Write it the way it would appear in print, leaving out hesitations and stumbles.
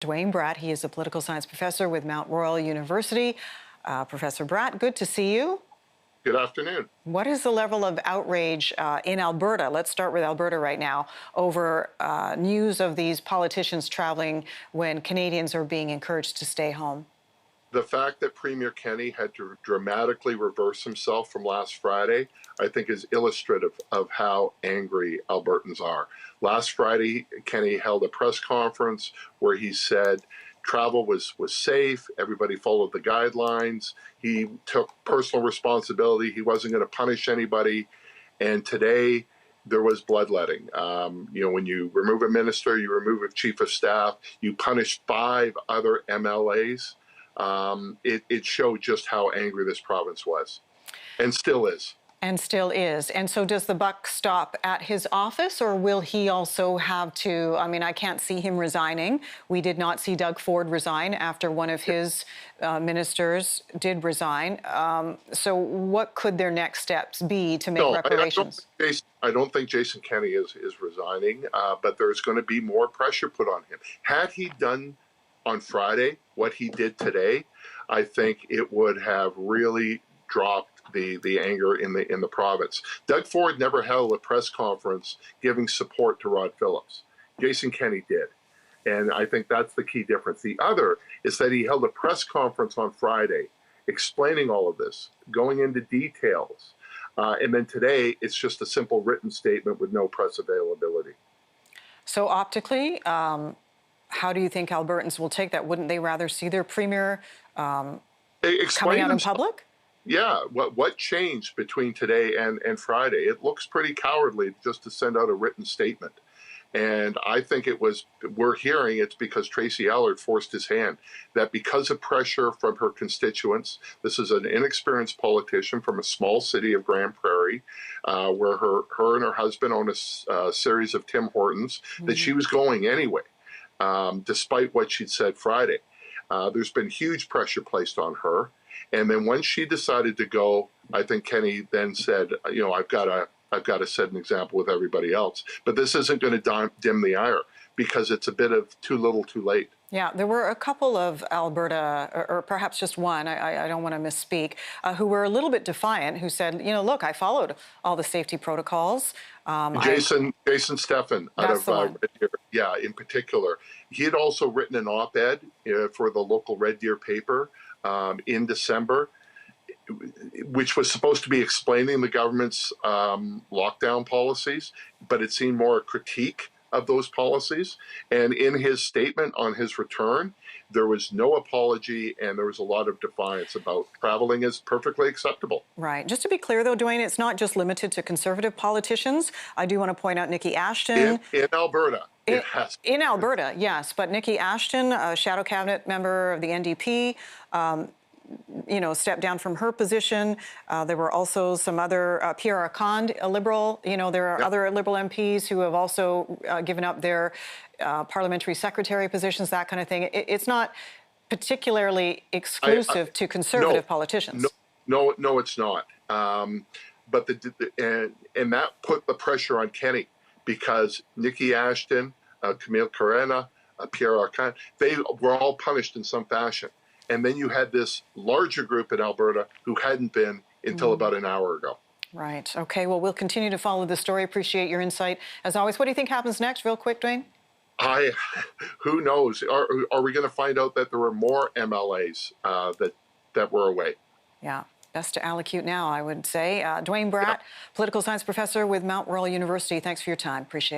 Duane Bratt. He is a political science professor with Mount Royal University. Professor Bratt, good to see you. Good afternoon. What is the level of outrage in Alberta? Let's start with Alberta right now over news of these politicians traveling when Canadians are being encouraged to stay home. The fact that Premier Kenney had to dramatically reverse himself from last Friday, I think, is illustrative of how angry Albertans are. Last Friday, Kenney held a press conference where he said travel was safe, everybody followed the guidelines, he took personal responsibility, he wasn't going to punish anybody, and today there was bloodletting. When you remove a minister, you remove a chief of staff, you punish 5 other MLAs. It showed just how angry this province was, and still is. And still is. And so does the buck stop at his office, or will he also have to, I can't see him resigning. We did not see Doug Ford resign after one of his ministers did resign. So what could their next steps be to make reparations? I don't think Jason Kenney is resigning, but there's going to be more pressure put on him. Had he done on Friday what he did today, I think it would have really dropped the anger in the province. Doug Ford never held a press conference giving support to Rod Phillips. Jason Kenney did. And I think that's the key difference. The other is that he held a press conference on Friday explaining all of this, going into details. And then today, it's just a simple written statement with no press availability. So optically, how do you think Albertans will take that? Wouldn't they rather see their premier coming out in public? Yeah, what changed between today and Friday? It looks pretty cowardly just to send out a written statement. And I think we're hearing it's because Tracy Allard forced his hand, that because of pressure from her constituents, this is an inexperienced politician from a small city of Grand Prairie, where her and her husband own a series of Tim Hortons, that she was going anyway, despite what she'd said Friday. There's been huge pressure placed on her. And then when she decided to go, I think Kenney then said, I've got to set an example with everybody else. But this isn't going to dim the ire, because it's a bit of too little too late. Yeah, there were a couple of Alberta, or perhaps just one, I don't want to misspeak, who were a little bit defiant, who said, look, I followed all the safety protocols. Jason Steffen out of Red Deer, yeah, in particular. He had also written an op-ed for the local Red Deer paper in December, which was supposed to be explaining the government's lockdown policies, but it seemed more a critique of those policies. And in his statement on his return, there was no apology, and there was a lot of defiance about traveling is perfectly acceptable. Right. Just to be clear, though, Duane, it's not just limited to Conservative politicians. I do want to point out Nikki Ashton. In Alberta. In Alberta, yes. But Nikki Ashton, a shadow cabinet member of the NDP, stepped down from her position. There were also some other, Pierre Arcand, a Liberal. There are other Liberal MPs who have also given up their parliamentary secretary positions, that kind of thing. It's not particularly exclusive to Conservative politicians. No, it's not. But and that put the pressure on Kenney, because Nikki Ashton, Camille Carena, Pierre Arcand, they were all punished in some fashion. And then you had this larger group in Alberta who hadn't been until about an hour ago. Right. Okay. Well, we'll continue to follow the story. Appreciate your insight as always. What do you think happens next, real quick, Duane? Who knows? Are we going to find out that there were more MLAs that were away? Yeah. Best to allocute now, I would say. Duane Bratt, political science professor with Mount Royal University. Thanks for your time. Appreciate it.